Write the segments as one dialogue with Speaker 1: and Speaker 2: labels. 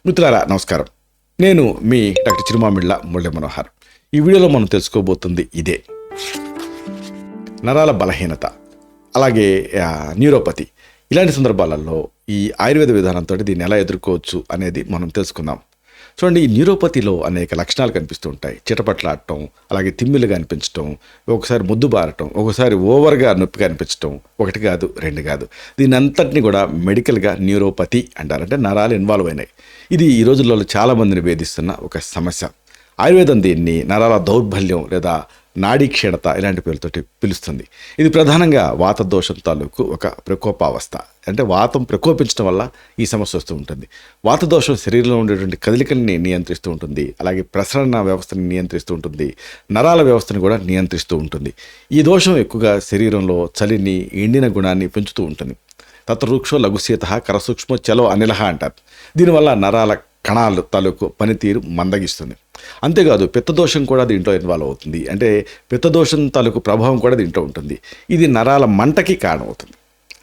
Speaker 1: మిత్రులారా నమస్కారం. నేను మీ డాక్టర్ చిరుమామిళ్ళ మురళీ మనోహర్. ఈ వీడియోలో మనం తెలుసుకోబోతుంది ఇదే నరాల బలహీనత, అలాగే న్యూరోపతి. ఇలాంటి సందర్భాలలో ఈ ఆయుర్వేద విధానంతో దీన్ని ఎలా ఎదుర్కోవచ్చు అనేది మనం తెలుసుకుందాం. చూడండి, ఈ న్యూరోపతిలో అనేక లక్షణాలు కనిపిస్తూ ఉంటాయి. చిటపట్లాడటం, అలాగే తిమ్మిలుగా అనిపించటం, ఒకసారి ముద్దు బారటం, ఒకసారి ఓవర్గా నొప్పిగా అనిపించటం, ఒకటి కాదు రెండు కాదు. దీని అంతటిని కూడా మెడికల్గా న్యూరోపతి అంటారు. అంటే నరాలు ఇన్వాల్వ్ అయినాయి. ఇది ఈ రోజుల్లో చాలామందిని వేధిస్తున్న ఒక సమస్య. ఆయుర్వేదం దీన్ని నరాల దౌర్బల్యం లేదా నాడీ క్షీణత ఇలాంటి పేర్లతోటి పిలుస్తుంది. ఇది ప్రధానంగా వాత దోషం తాలూకు ఒక ప్రకోపావస్థ. అంటే వాతం ప్రకోపించడం వల్ల ఈ సమస్య వస్తూ ఉంటుంది. వాత దోషం శరీరంలో ఉండేటువంటి కదలికల్ని నియంత్రిస్తూ ఉంటుంది, అలాగే ప్రసరణ వ్యవస్థని నియంత్రిస్తూ ఉంటుంది, నరాల వ్యవస్థను కూడా నియంత్రిస్తూ ఉంటుంది. ఈ దోషం ఎక్కువగా శరీరంలో చలిని, ఎండిన గుణాన్ని పెంచుతూ ఉంటుంది. తత్వృక్షో లఘుశీత కరసూక్ష్మో చలో అనిలహ అంటారు. దీనివల్ల నరాల కణాలు తాలూకు పనితీరు మందగిస్తుంది. అంతేకాదు పిత్తదోషం కూడా దీంట్లో ఇన్వాల్వ్ అవుతుంది. అంటే పిత్తదోషం తాలూకు ప్రభావం కూడా దీంట్లో ఉంటుంది. ఇది నరాల మంటకి కారణమవుతుంది.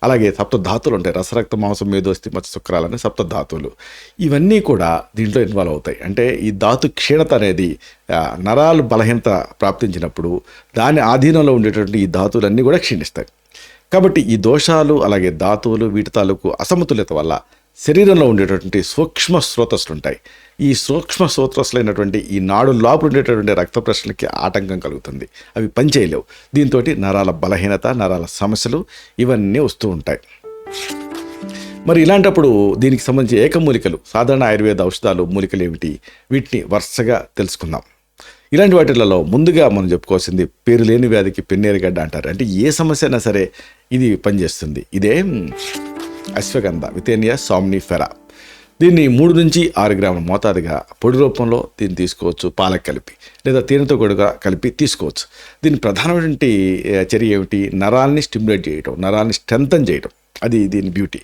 Speaker 1: అలాగే సప్తధాతువులు ఉంటాయి. రసరక్త మాంసం మేధోస్థి మత్స్య శుక్రాలని సప్తధాతువులు, ఇవన్నీ కూడా దీంట్లో ఇన్వాల్వ్ అవుతాయి. అంటే ఈ ధాతు క్షీణత అనేది నరాలు బలహీనత ప్రాప్తించినప్పుడు దాని ఆధీనంలో ఉండేటువంటి ఈ ధాతువులన్నీ కూడా క్షీణిస్తాయి. కాబట్టి ఈ దోషాలు, అలాగే ధాతువులు, వీటి తాలూకు అసమతుల్యత వల్ల శరీరంలో ఉండేటటువంటి సూక్ష్మ స్రోతస్సులు ఉంటాయి. ఈ సూక్ష్మ స్రోతస్సులైనటువంటి ఈ నాడు లోపల ఉండేటటువంటి రక్త ప్రసరణకి ఆటంకం కలుగుతుంది. అవి పనిచేయలేవు. దీంతో నరాల బలహీనత, నరాల సమస్యలు ఇవన్నీ వస్తూ ఉంటాయి. మరి ఇలాంటప్పుడు దీనికి సంబంధించి ఏకమూలికలు, సాధారణ ఆయుర్వేద ఔషధాలు, మూలికలు ఏమిటి, వీటిని వరుసగా తెలుసుకుందాం. ఇలాంటి వాటిలలో ముందుగా మనం చెప్పుకోవాల్సింది పేరు లేని వ్యాధికి పెన్నేరుగడ్డ అంటారు. అంటే ఏ సమస్య అయినా సరే ఇది పనిచేస్తుంది. ఇదే అశ్వగంధ, వితేనియా సామ్నిఫెరా. దీన్ని 3 నుంచి 6 గ్రాముల మోతాదుగా పొడి రూపంలో దీన్ని తీసుకోవచ్చు, పాలకు కలిపి లేదా తేనెతో కూడా కలిపి తీసుకోవచ్చు. దీని ప్రధానమైనటువంటి చర్య ఏమిటి? నరాల్ని స్టిమ్యులేట్ చేయటం, నరాల్ని స్ట్రెంథన్ చేయటం. అది దీని బ్యూటీ.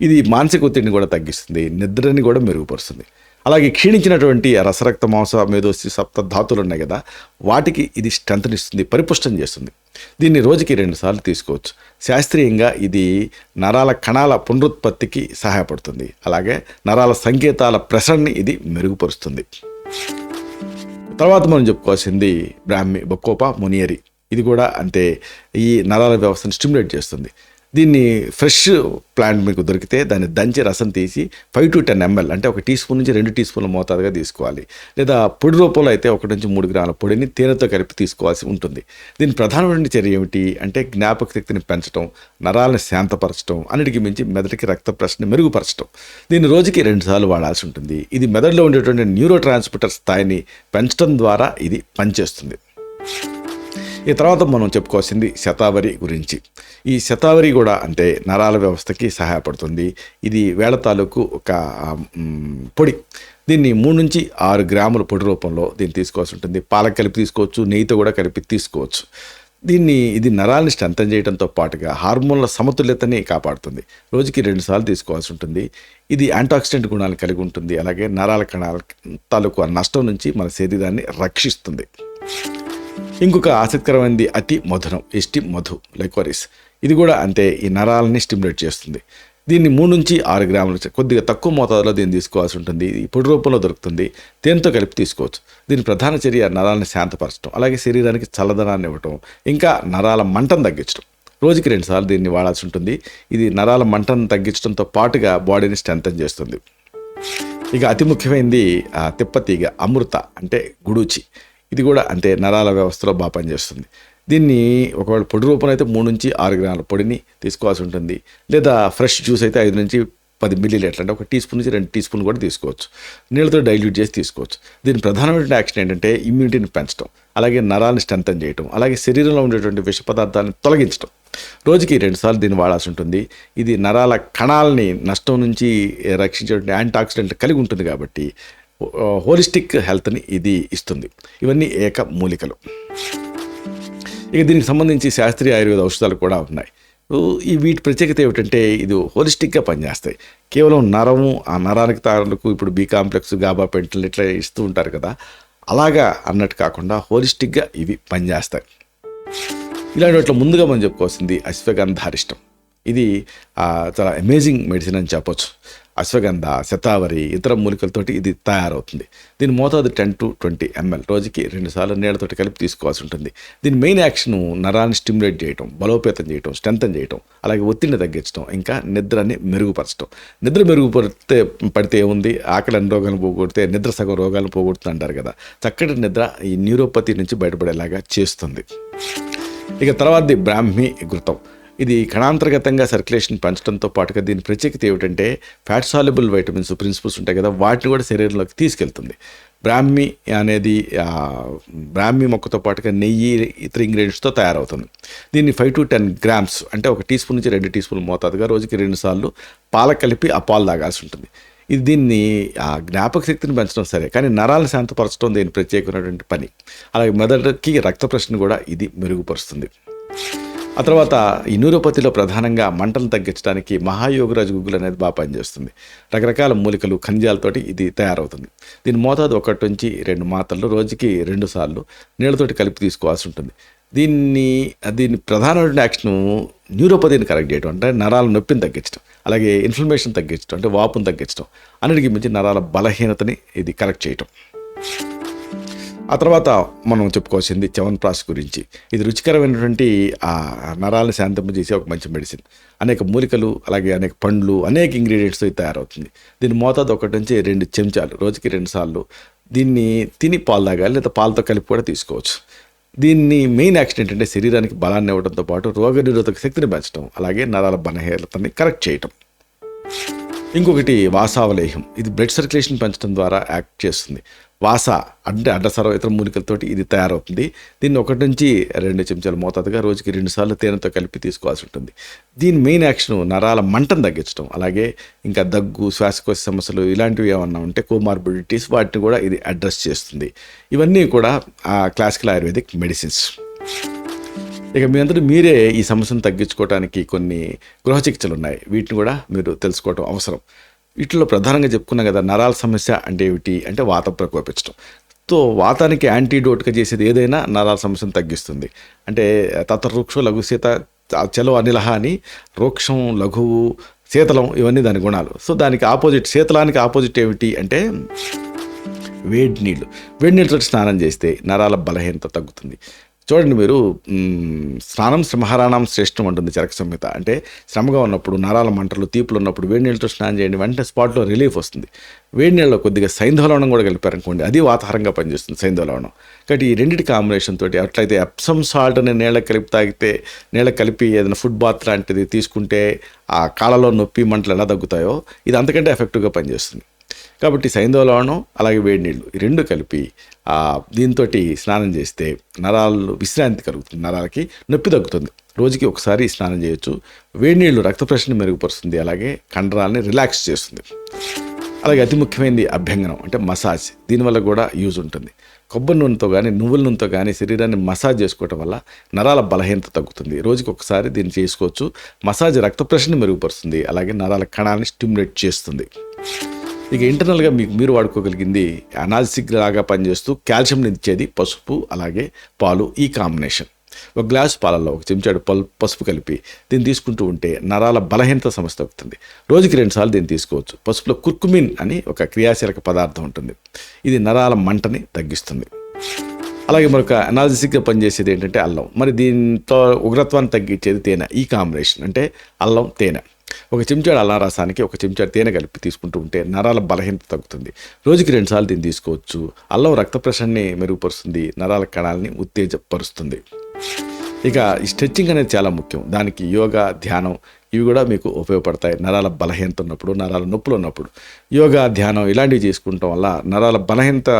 Speaker 1: ఇది మానసిక ఒత్తిడిని కూడా తగ్గిస్తుంది, నిద్రని కూడా మెరుగుపరుస్తుంది. అలాగే క్షీణించినటువంటి రసరక్త మాంస మేధోస్థి సప్త ధాతువులు ఉన్నాయి కదా, వాటికి ఇది స్ట్రెంథనిస్తుంది, పరిపుష్టం చేస్తుంది. దీన్ని రోజుకి 2 సార్లు తీసుకోవచ్చు. శాస్త్రీయంగా ఇది నరాల కణాల పునరుత్పత్తికి సహాయపడుతుంది. అలాగే నరాల సంకేతాల ప్రసరణని ఇది మెరుగుపరుస్తుంది. తర్వాత మనం చెప్పుకోవాల్సింది బ్రాహ్మి బకోపా మునియరి. ఇది కూడా అంతే, ఈ నరాల వ్యవస్థను స్టిమ్యులేట్ చేస్తుంది. దీన్ని ఫ్రెష్ ప్లాంట్ మీకు దొరికితే దాన్ని దంచి రసం తీసి 5 to 10 ml, అంటే 1 టీ స్పూన్ నుంచి 2 టీ స్పూన్ల మోతాదుగా తీసుకోవాలి. లేదా పొడి రూపంలో అయితే 1 నుంచి 3 గ్రాముల పొడిని తేనెతో కలిపి తీసుకోవాల్సి ఉంటుంది. దీని ప్రధానమైన చర్య ఏమిటి అంటే జ్ఞాపక శక్తిని పెంచడం, నరాలను శాంతపరచడం, అన్నిటికీ మించి మెదడుకి రక్త ప్రసరణని మెరుగుపరచడం. దీన్ని రోజుకి 2 సార్లు వాడాల్సి ఉంటుంది. ఇది మెదడులో ఉండేటువంటి న్యూరో ట్రాన్స్మిటర్ స్థాయిని పెంచడం ద్వారా ఇది పనిచేస్తుంది. ఈ తర్వాత మనం చెప్పుకోవాల్సింది శతావరి గురించి. ఈ శతావరి కూడా అంటే నరాల వ్యవస్థకి సహాయపడుతుంది. ఇది వేళ తాలూకు ఒక పొడి. దీన్ని 3 నుంచి 6 గ్రాముల పొడి రూపంలో దీన్ని తీసుకోవాల్సి ఉంటుంది. పాలకు కలిపి తీసుకోవచ్చు, నెయ్యితో కూడా కలిపి తీసుకోవచ్చు. ఇది నరాలని స్ట్రెంథన్ చేయడంతో పాటుగా హార్మోన్ల సమతుల్యతని కాపాడుతుంది. రోజుకి 2 సార్లు తీసుకోవాల్సి ఉంటుంది. ఇది యాంటాక్సిడెంట్ గుణాలను కలిగి ఉంటుంది. అలాగే నరాల కణాల తాలూకు నష్టం నుంచి మన శరీరాన్ని రక్షిస్తుంది. ఇంకొక ఆసక్తికరమైనది అతి మధురం, ఎస్టి మధు లైకోరిస్. ఇది కూడా అంతే, ఈ నరాలని స్టిమ్యులేట్ చేస్తుంది. దీన్ని 3 నుంచి 6 గ్రాములు కొద్దిగా తక్కువ మోతాదులో దీన్ని తీసుకోవాల్సి ఉంటుంది. ఈ పొడి రూపంలో దొరుకుతుంది. తేనెతో కలిపి తీసుకోవచ్చు. దీని ప్రధాన చర్య నరాలను శాంతపరచడం, అలాగే శరీరానికి చల్లదనాన్ని ఇవ్వటం, ఇంకా నరాల మంటను తగ్గించడం. రోజుకి 2 సార్లు దీన్ని వాడాల్సి ఉంటుంది. ఇది నరాల మంటను తగ్గించడంతో పాటుగా బాడీని స్ట్రెంథన్ చేస్తుంది. ఇక అతి ముఖ్యమైనది తిప్పతీగ, అమృత అంటే గుడూచి. ఇది కూడా అంతే, నరాల వ్యవస్థలో బాగా పనిచేస్తుంది. దీన్ని ఒకవేళ పొడి రూపంలో అయితే 3 నుంచి 6 గ్రాముల పొడిని తీసుకోవాల్సి ఉంటుంది. లేదా ఫ్రెష్ జ్యూస్ అయితే 5 నుంచి 10 మిల్లీలీటర్లు, అంటే 1 టీ స్పూన్ నుంచి 2 టీ స్పూన్ కూడా తీసుకోవచ్చు. నీళ్ళతో డైల్యూట్ చేసి తీసుకోవచ్చు. దీని ప్రధానమైన యాక్షన్ ఏంటంటే ఇమ్యూనిటీని పెంచడం, అలాగే నరాలను స్ట్రెంథన్ చేయడం, అలాగే శరీరంలో ఉండేటువంటి విష పదార్థాలను తొలగించడం. రోజుకి 2 సార్లు దీన్ని వాడాల్సి ఉంటుంది. ఇది నరాల కణాలని నష్టం నుంచి రక్షించేటువంటి యాంటాక్సిడెంట్ కలిగి ఉంటుంది కాబట్టి హోలిస్టిక్ హెల్త్ని ఇది ఇస్తుంది. ఇవన్నీ ఏక మూలికలు. ఇక దీనికి సంబంధించి శాస్త్రీయ ఆయుర్వేద ఔషధాలు కూడా ఉన్నాయి. వీటి ప్రత్యేకత ఏమిటంటే ఇది హోలిస్టిక్గా పనిచేస్తాయి. కేవలం నరము, ఆ నరానికి తాలూకు ఇప్పుడు బి కాంప్లెక్స్, గాబా పెంటలు ఇట్లా ఇస్తూ ఉంటారు కదా, అలాగా అన్నట్టు కాకుండా హోలిస్టిక్గా ఇవి పనిచేస్తాయి. ఇలాంటి వాటిలో ముందుగా మనం చెప్పుకోవాల్సింది అశ్వగంధారిష్టం. ఇది చాలా అమేజింగ్ మెడిసిన్ అని చెప్పొచ్చు. అశ్వగంధ, శతావరి, ఇతర మూలికలతోటి ఇది తయారవుతుంది. దీని మోతాదు 10 to 20 ml, రోజుకి 2 సార్లు నీళ్ళతోటి కలిపి తీసుకోవాల్సి ఉంటుంది. దీని మెయిన్ యాక్షన్ నరాన్ని స్టిమ్యులేట్ చేయటం, బలోపేతం చేయటం, స్ట్రెంథన్ చేయటం, అలాగే ఒత్తిడిని తగ్గించడం, ఇంకా నిద్రని మెరుగుపరచడం. నిద్ర పడితే ఏముంది, ఆకలి అన్ని రోగాలను పోగొడితే నిద్ర సగం రోగాలను పోగొడుతుంది అంటారు కదా. చక్కటి నిద్ర ఈ న్యూరోపతి నుంచి బయటపడేలాగా చేస్తుంది. ఇక తర్వాతది బ్రాహ్మీ ఘృతం. ఇది కణాంతర్గతంగా సర్క్యులేషన్ పెంచడంతో పాటుగా దీని ప్రత్యేకత ఏమిటంటే ఫ్యాట్ సాల్యుబుల్ వైటమిన్స్, ప్రిన్సిపల్స్ ఉంటాయి కదా, వాటిని కూడా శరీరంలోకి తీసుకెళ్తుంది. బ్రాహ్మీ అనేది బ్రాహ్మీ మొక్కతో పాటుగా నెయ్యి, ఇతర ఇంగ్రీడియంట్స్తో తయారవుతుంది. దీన్ని 5 to 10 grams, అంటే 1 టీ స్పూన్ నుంచి 2 టీ స్పూన్ల మోతాదుగా రోజుకి 2 సార్లు పాల కలిపి ఆ పాలు తాగాల్సి ఉంటుంది. ఇది దీన్ని జ్ఞాపక శక్తిని పెంచడం సరే, కానీ నరాలను శాంతపరచడం దీని ప్రత్యేకమైనటువంటి పని. అలాగే మెదడుకి రక్త ప్రసరణ కూడా ఇది మెరుగుపరుస్తుంది. ఆ తర్వాత ఈ న్యూరోపతిలో ప్రధానంగా మంటలు తగ్గించడానికి మహాయోగరాజ్ గుగ్గులు అనేది బాగా పనిచేస్తుంది. రకరకాల మూలికలు, ఖనిజాలతోటి ఇది తయారవుతుంది. దీని మోతాదు 1 నుంచి 2 మాత్రలు రోజుకి 2 సార్లు నీళ్ళతోటి కలిపి తీసుకోవాల్సి ఉంటుంది. దీని ప్రధానమైన యాక్షన్ న్యూరోపతిని కరెక్ట్ చేయడం, అంటే నరాల నొప్పిని తగ్గించడం, అలాగే ఇన్ఫ్లమేషన్ తగ్గించడం, అంటే వాపును తగ్గించడం, అన్నిటికీ మించి నరాల బలహీనతని ఇది కరెక్ట్ చేయటం. ఆ తర్వాత మనం చెప్పుకోవాల్సింది చ్యవన్ప్రాష్ గురించి. ఇది రుచికరమైనటువంటి ఆ నరాలను శాంతింపజేసే ఒక మంచి మెడిసిన్. అనేక మూలికలు, అలాగే అనేక పండ్లు, అనేక ఇంగ్రీడియంట్స్తో ఇది తయారవుతుంది. దీని మోతాదు 1 నుంచి 2 చెంచాలు, రోజుకి 2 సార్లు దీన్ని తిని పాలు తాగాలి, లేదా పాలతో కలిపి కూడా తీసుకోవచ్చు. దీన్ని మెయిన్ యాక్షన్ ఏంటంటే శరీరానికి బలాన్ని ఇవ్వడంతో పాటు రోగనిరోధక శక్తిని పెంచడం, అలాగే నరాల బలహీనతని కరెక్ట్ చేయటం. ఇంకొకటి వాసావలేహం. ఇది బ్లడ్ సర్క్యులేషన్ పెంచడం ద్వారా యాక్ట్ చేస్తుంది. వాస అంటే అడ్డసరం, ఇతర మూలికలతోటి ఇది తయారవుతుంది. దీన్ని 1 నుంచి 2 చెంచాల మోతాదుగా రోజుకి 2 సార్లు తేనెతో కలిపి తీసుకోవాల్సి ఉంటుంది. దీని మెయిన్ యాక్షన్ నరాల మంటను తగ్గించడం, అలాగే ఇంకా దగ్గు, శ్వాసకోశ సమస్యలు ఇలాంటివి ఏమన్నా ఉంటే కోమార్బిడిటీస్, వాటిని కూడా ఇది అడ్రస్ చేస్తుంది. ఇవన్నీ కూడా క్లాసికల్ ఆయుర్వేదిక్ మెడిసిన్స్. ఇక మీ అందరూ మీరే ఈ సమస్యను తగ్గించుకోవడానికి కొన్ని గృహ చికిత్సలు ఉన్నాయి. వీటిని కూడా మీరు తెలుసుకోవడం అవసరం. వీటిలో ప్రధానంగా చెప్పుకున్నాం కదా, నరాల సమస్య అంటే ఏమిటి అంటే వాతం ప్రకోపించడం. సో వాతానికి యాంటీడోట్గా చేసేది ఏదైనా నరాల సమస్యను తగ్గిస్తుంది. అంటే వృక్షం లఘు శీత చలో అనిలహ అని వృక్షం, లఘువు, శీతలం ఇవన్నీ దాని గుణాలు. సో దానికి ఆపోజిట్, శీతలానికి ఆపోజిట్ ఏమిటి అంటే వేడి నీళ్ళతో స్నానం చేస్తే నరాల బలహీనత తగ్గుతుంది. చూడండి, మీరు స్నానం శ్రమహారాణం శ్రేష్టం అంటుంది చరక సంహిత. అంటే శ్రమగా ఉన్నప్పుడు, నరాల మంటలు, తీపులు ఉన్నప్పుడు వేడి నీళ్ళతో స్నానం చేయండి, వెంటనే స్పాట్లో రిలీఫ్ వస్తుంది. వేడి నీళ్ళలో కొద్దిగా సైంధవ కూడా కలిపారనుకోండి, అది వాతాహారంగా పనిచేస్తుంది సైంధవ. కాబట్టి ఈ రెండింటి కాంబినేషన్ తోటి, అట్లయితే ఎప్సమ్ సాల్ట్ అనే నీళ్ళ కలిపి ఏదైనా ఫుడ్ బాత్ లాంటిది తీసుకుంటే ఆ కాళ్ళలో నొప్పి, మంటలు ఎలా తగ్గుతాయో ఇది అంతకంటే ఎఫెక్టివ్గా పనిచేస్తుంది. కాబట్టి సైంధవ లవణం అలాగే వేడి నీళ్ళు ఈ 2 కలిపి దీంతో స్నానం చేస్తే నరాలు విశ్రాంతి కలుగుతుంది, నరాలకి నొప్పి తగ్గుతుంది. రోజుకి 1 సారి స్నానం చేయొచ్చు. వేడి నీళ్ళు రక్త ప్రసరణ మెరుగుపరుస్తుంది, అలాగే కండరాలని రిలాక్స్ చేస్తుంది. అలాగే అతి ముఖ్యమైనది అభ్యంగనం, అంటే మసాజ్. దీనివల్ల కూడా యూజ్ ఉంటుంది. కొబ్బరి నూనెతో కానీ, నువ్వుల నూనెతో కానీ శరీరాన్ని మసాజ్ చేసుకోవటం వల్ల నరాల బలహీనత తగ్గుతుంది. రోజుకి 1 సారి దీన్ని చేసుకోవచ్చు. మసాజ్ రక్త ప్రసరణ మెరుగుపరుస్తుంది, అలాగే నరాల కణాలని స్టిమ్యులేట్ చేస్తుంది. ఇక ఇంటర్నల్గా మీరు వాడుకోగలిగింది అనాల్సిక్ లాగా పనిచేస్తూ కాల్షియం ఇచ్చేది పసుపు, అలాగే పాలు. ఈ కాంబినేషన్ 1 గ్లాసు పాలల్లో 1 చెంచాడు పసుపు కలిపి దీన్ని తీసుకుంటూ ఉంటే నరాల బలహీనత సమస్య తగ్గుతుంది. రోజుకి 2 సార్లు దీన్ని తీసుకోవచ్చు. పసుపులో కుర్కుమిన్ అని ఒక క్రియాశీలక పదార్థం ఉంటుంది. ఇది నరాల మంటని తగ్గిస్తుంది. అలాగే మరొక అనాల్సిక్గా పనిచేసేది ఏంటంటే అల్లం. మరి దీంతో ఉగ్రత్వాన్ని తగ్గించేది తేనె. ఈ కాంబినేషన్ అంటే అల్లం, తేనె. 1 చెంచాడు అల్లం రసానికి 1 చెంచాడు తేనె కలిపి తీసుకుంటూ ఉంటే నరాల బలహీనత తగ్గుతుంది. రోజుకి 2 సార్లు దీన్ని తీసుకోవచ్చు. అల్లం రక్త ప్రసరణని మెరుగుపరుస్తుంది, నరాల కణాలని ఉత్తేజపరుస్తుంది. ఇక ఈ స్ట్రెచ్చింగ్ అనేది చాలా ముఖ్యం. దానికి యోగా, ధ్యానం ఇవి కూడా మీకు ఉపయోగపడతాయి. నరాల బలహీనత ఉన్నప్పుడు, నరాల నొప్పులు ఉన్నప్పుడు యోగా, ధ్యానం ఇలాంటివి చేసుకుంటాం వల్ల నరాల బలహీనత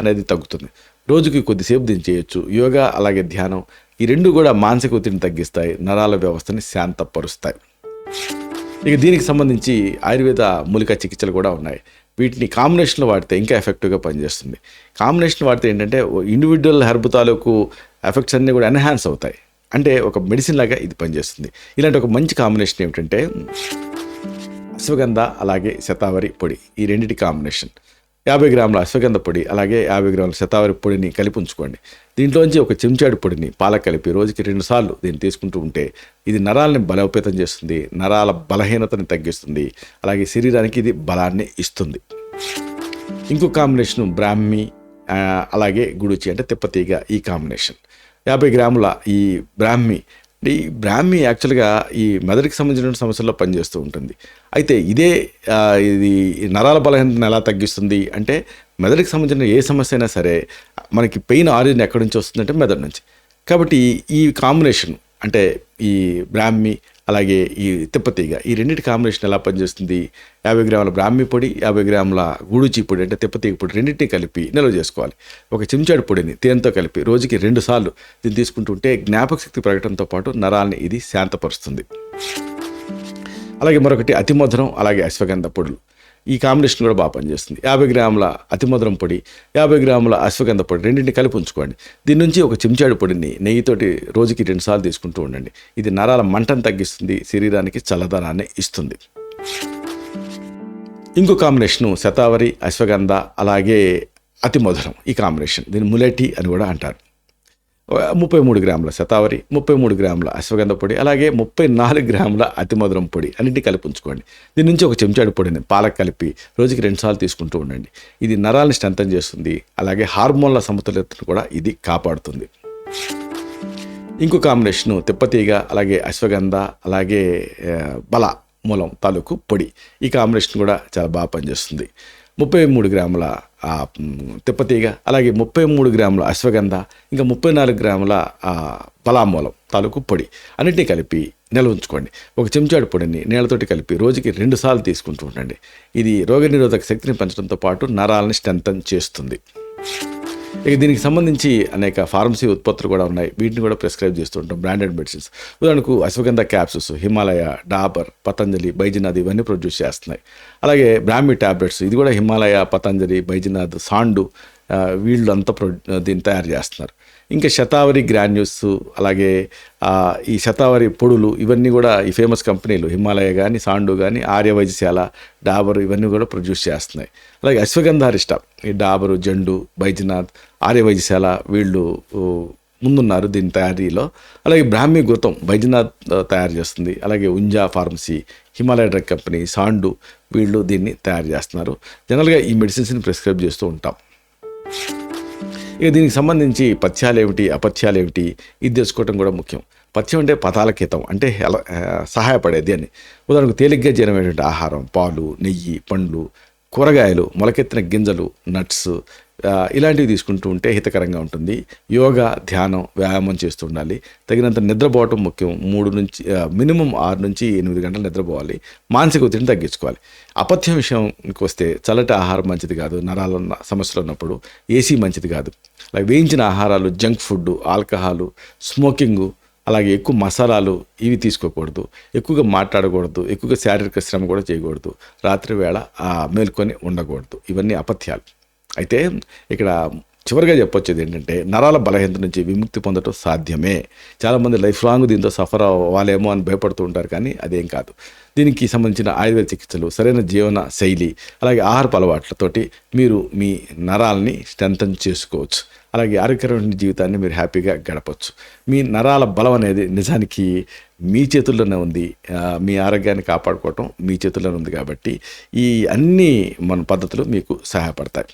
Speaker 1: అనేది తగ్గుతుంది. రోజుకి కొద్దిసేపు దీన్ని చేయొచ్చు. యోగా అలాగే ధ్యానం ఈ 2 కూడా మానసిక ఒత్తిడిని తగ్గిస్తాయి, నరాల వ్యవస్థని శాంతపరుస్తాయి. ఇక దీనికి సంబంధించి ఆయుర్వేద మూలికా చికిత్సలు కూడా ఉన్నాయి. వీటిని కాంబినేషన్లో వాడితే ఇంకా ఎఫెక్టివ్గా పనిచేస్తుంది. కాంబినేషన్ వాడితే ఏంటంటే ఇండివిజువల్ హెర్బ్ తాలూకు ఎఫెక్ట్స్ అన్నీ కూడా ఎన్హాన్స్ అవుతాయి. అంటే ఒక మెడిసిన్ లాగా ఇది పనిచేస్తుంది. ఇలాంటి ఒక మంచి కాంబినేషన్ ఏమిటంటే అశ్వగంధ అలాగే శతావరి పొడి, ఈ 2 కాంబినేషన్. 50 గ్రాముల అశ్వగంధ పొడి అలాగే 50 గ్రాముల శతావరి పొడిని కలిపి ఉంచుకోండి. దీంట్లోంచి ఒక చెంచాడు పొడిని పాలకు కలిపి రోజుకి 2 సార్లు దీన్ని తీసుకుంటూ ఉంటే ఇది నరాలని బలోపేతం చేస్తుంది, నరాల బలహీనతని తగ్గిస్తుంది, అలాగే శరీరానికి ఇది బలాన్ని ఇస్తుంది. ఇంకో కాంబినేషను బ్రాహ్మి అలాగే గుడుచి అంటే తిప్పతీగ. ఈ కాంబినేషన్ 50 గ్రాముల ఈ బ్రాహ్మి యాక్చువల్గా ఈ మెదడుకి సంబంధించిన సమస్యల్లో పనిచేస్తూ ఉంటుంది. అయితే ఇది నరాల బలహీనతను ఎలా తగ్గిస్తుంది అంటే మెదడుకి సంబంధించిన ఏ సమస్య అయినా సరే మనకి పెయిన్ ఆరిజిన్ ఎక్కడి నుంచి వస్తుందంటే మెదడు నుంచి. కాబట్టి ఈ కాంబినేషన్ అంటే ఈ బ్రాహ్మి అలాగే ఈ తిప్పతీగ ఈ రెండింటి కాంబినేషన్ ఎలా పనిచేస్తుంది? 50 గ్రాముల బ్రాహ్మి పొడి 50 గ్రాముల గుడుచి పొడి అంటే తిప్పతీగ పొడి రెండింటినీ కలిపి నిల్వ చేసుకోవాలి. ఒక చెంచాడు పొడిని తేనెతో కలిపి రోజుకి 2 సార్లు దీన్ని తీసుకుంటుంటే జ్ఞాపక శక్తి పెరగడంతో పాటు నరాల్ని ఇది శాంతపరుస్తుంది. అలాగే మరొకటి అతిమధురం అలాగే అశ్వగంధ పొడులు. ఈ కాంబినేషన్ కూడా బాగా పనిచేస్తుంది. 50 గ్రాముల అతిమధురం పొడి 50 గ్రాముల అశ్వగంధ పొడి రెండింటిని కలిపి ఉంచుకోండి. దీని నుంచి ఒక చెంచాడు పొడిని నెయ్యితోటి రోజుకి 2 సార్లు తీసుకుంటూ ఉండండి. ఇది నరాల మంటను తగ్గిస్తుంది, శరీరానికి చల్లదనాన్ని ఇస్తుంది. ఇంకో కాంబినేషను శతావరి అశ్వగంధ అలాగే అతిమధురం. ఈ కాంబినేషన్ దీన్ని ములెటి అని కూడా అంటారు. 33 గ్రాముల శతావరి 33 గ్రాముల అశ్వగంధ పొడి అలాగే 34 గ్రాముల అతిమధురం పొడి అన్నింటినీ కలిపి ఉంచుకోండి. దీని నుంచి ఒక చెంచాడు పొడిని పాలకు కలిపి రోజుకి 2 సార్లు తీసుకుంటూ ఉండండి. ఇది నరాలను స్ట్రెంథన్ చేస్తుంది, అలాగే హార్మోన్ల సమతుల్యతను కూడా ఇది కాపాడుతుంది. ఇంకో కాంబినేషను తిప్పతీగ అలాగే అశ్వగంధ అలాగే బల మూలం తాలూకు పొడి. ఈ కాంబినేషన్ కూడా చాలా బాగా పనిచేస్తుంది. 33 గ్రాముల తిప్పతీగ అలాగే 33 గ్రాముల అశ్వగంధ ఇంకా 34 గ్రాముల బలామూలం తాలూకు పొడి అన్నింటినీ కలిపి నిల్వ ఉంచుకోండి. ఒక చెంచాడు పొడిని నీళ్ళతోటి కలిపి రోజుకి 2 సార్లు తీసుకుంటూ ఉండండి. ఇది రోగనిరోధక శక్తిని పెంచడంతో పాటు నరాలని స్ట్రెంథన్ చేస్తుంది. ఇక దీనికి సంబంధించి అనేక ఫార్మసీ ఉత్పత్తులు కూడా ఉన్నాయి. వీటిని కూడా ప్రిస్క్రైబ్ చేస్తూ ఉంటాం, బ్రాండెడ్ మెడిసిన్స్. ఉదాహరణకు అశ్వగంధ క్యాప్సూల్స్ హిమాలయ, డాబర్, పతంజలి, బైజనాథ్ ఇవన్నీ ప్రొడ్యూస్ చేస్తున్నాయి. అలాగే బ్రాహ్మి ట్యాబ్లెట్స్ ఇది కూడా హిమాలయ, పతంజలి, బైజనాథ్, సాండు వీళ్ళు అంతా దీన్ని తయారు చేస్తున్నారు. ఇంకా శతావరి గ్రాన్యూల్స్ అలాగే ఈ శతావరి పొడులు ఇవన్నీ కూడా ఈ ఫేమస్ కంపెనీలు హిమాలయ కానీ, సాండు కానీ, ఆర్య వైద్యశాల, డాబరు ఇవన్నీ కూడా ప్రొడ్యూస్ చేస్తున్నాయి. అలాగే అశ్వగంధారిష్ట ఈ డాబరు, జండు, బైజనాథ్, ఆర్య వైద్యశాల వీళ్ళు ముందున్నారు దీని తయారీలో. అలాగే బ్రాహ్మి ఘృతం బైజనాథ్ తయారు చేస్తుంది. అలాగే ఉంజా ఫార్మసీ, హిమాలయ డ్రగ్ కంపెనీ, సాండు వీళ్ళు దీన్ని తయారు చేస్తున్నారు. జనరల్గా ఈ మెడిసిన్స్ని ప్రిస్క్రైబ్ చేస్తూ ఉంటాం. ఇక దీనికి సంబంధించి పథ్యాలు ఏమిటి, అపథ్యాలు ఏమిటి ఇది తెలుసుకోవడం కూడా ముఖ్యం. పథ్యం అంటే పదాలకేతం అంటే సహాయపడేది అని. ఉదాహరణకు తేలిగ్గా జీర్ణమైనటువంటి ఆహారం, పాలు, నెయ్యి, పండ్లు, కూరగాయలు, మొలకెత్తిన గింజలు, నట్స్ ఇలాంటివి తీసుకుంటూ ఉంటే హితకరంగా ఉంటుంది. యోగా, ధ్యానం, వ్యాయామం చేస్తూ ఉండాలి. తగినంత నిద్రపోవటం ముఖ్యం. మినిమం 6 నుంచి 8 గంటలు నిద్రపోవాలి. మానసిక ఒత్తిడిని తగ్గించుకోవాలి. అపథ్యం విషయంకి వస్తే చల్లటి ఆహారం మంచిది కాదు. నరాల సమస్యలు ఉన్నప్పుడు ఏసీ మంచిది కాదు. అలాగే వేయించిన ఆహారాలు, జంక్ ఫుడ్, ఆల్కహాలు, స్మోకింగు అలాగే ఎక్కువ మసాలాలు ఇవి తీసుకోకూడదు. ఎక్కువగా మాట్లాడకూడదు. ఎక్కువగా శారీరక శ్రమ కూడా చేయకూడదు. రాత్రి వేళ మేల్కొని ఉండకూడదు. ఇవన్నీ అపథ్యాలు. అయితే ఇక్కడ చివరిగా చెప్పొచ్చేది ఏంటంటే నరాల బలహీనత నుంచి విముక్తి పొందడం సాధ్యమే. చాలామంది లైఫ్ లాంగ్ దీంతో సఫర్ అవ్వాలేమో అని భయపడుతూ ఉంటారు, కానీ అదేం కాదు. దీనికి సంబంధించిన ఆయుర్వేద చికిత్సలు, సరైన జీవన శైలి అలాగే ఆహారపు అలవాట్లతోటి మీరు మీ నరాలని స్ట్రెంథన్ చేసుకోవచ్చు. అలాగే ఆరోగ్యకరమైన జీవితాన్ని మీరు హ్యాపీగా గడపచ్చు. మీ నరాల బలం అనేది నిజానికి మీ చేతుల్లోనే ఉంది. మీ ఆరోగ్యాన్ని కాపాడుకోవటం మీ చేతుల్లోనే ఉంది. కాబట్టి ఈ అన్ని మన పద్ధతులు మీకు సహాయపడతాయి.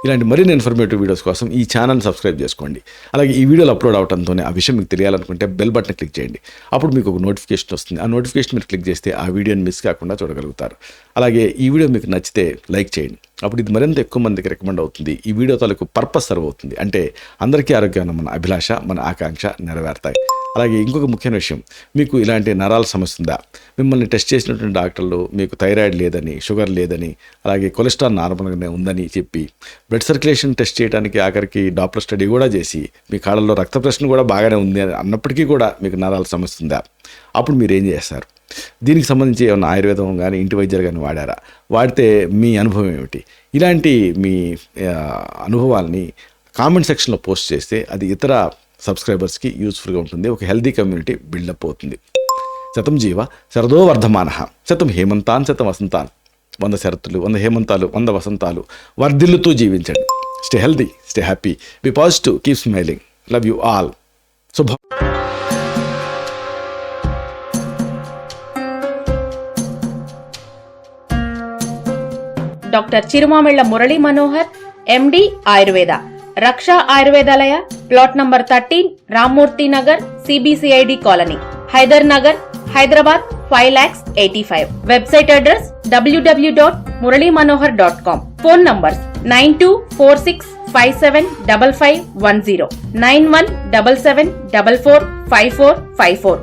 Speaker 1: ఇలాంటి మరిన్ని ఇన్ఫర్మేటివ్ వీడియోస్ కోసం ఈ ఛానల్ సబ్స్క్రైబ్ చేసుకోండి. అలాగే ఈ వీడియోలు అప్లోడ్ అవడంతోనే ఆ విషయం మీకు తెలియాలనుకుంటే బెల్ బటన్ క్లిక్ చేయండి. అప్పుడు మీకు ఒక నోటిఫికేషన్ వస్తుంది. ఆ నోటిఫికేషన్ మీరు క్లిక్ చేస్తే ఆ వీడియోని మిస్ కాకుండా చూడగలుగుతారు. అలాగే ఈ వీడియో మీకు నచ్చితే లైక్ చేయండి. అప్పుడు ఇది మరింత ఎక్కువ మందికి రికమెండ్ అవుతుంది. ఈ వీడియో తాలూకు పర్పస్ సర్వ్ అవుతుంది. అంటే అందరికీ ఆరోగ్యం మన అభిలాష, మన ఆకాంక్ష నెరవేరుతాయి. అలాగే ఇంకొక ముఖ్యమైన విషయం, మీకు ఇలాంటి నరాల సమస్య ఉందా? మిమ్మల్ని టెస్ట్ చేసినటువంటి డాక్టర్లు మీకు థైరాయిడ్ లేదని, షుగర్ లేదని, అలాగే కొలెస్ట్రాల్ నార్మల్గానే ఉందని చెప్పి బ్లడ్ సర్క్యులేషన్ టెస్ట్ చేయడానికి ఆఖరికి డాప్లర్ స్టడీ కూడా చేసి మీ కాళ్ళలో రక్త ప్రశ్న కూడా బాగానే ఉంది అన్నప్పటికీ కూడా మీకు నరాల సమస్య ఉందా? అప్పుడు మీరు ఏం చేస్తారు? దీనికి సంబంధించి ఏమైనా ఆయుర్వేదం కానీ ఇంటి వైద్యాలు కానీ వాడారా? వాడితే మీ అనుభవం ఏమిటి? ఇలాంటి మీ అనుభవాల్ని కామెంట్ సెక్షన్లో పోస్ట్ చేస్తే అది ఇతర సబ్స్క్రైబర్స్కి యూస్ఫుల్గా ఉంటుంది. ఒక హెల్దీ కమ్యూనిటీ బిల్డప్ అవుతుంది. శతం జీవ శరదో వర్ధమానః, శతం హేమంతాన్ శతం వసంతాన్, 100 శరత్తులు, 100 హేమంతాలు, 100 వసంతాలు వర్ధిల్లుతూ జీవించండి. Stay healthy, stay happy, be positive, keep smiling. Love you all. శుభం.
Speaker 2: Doctor Chirumamilla Murali Manohar, MD, Ayurveda, Raksha Ayurvedalaya, plot number 13, Rammurthy Nagar, CBCID colony, Hyder Nagar, Hyderabad 5,85,000. Website address www.muralymanohar.com. Phone numbers 9246575510, 9177445454.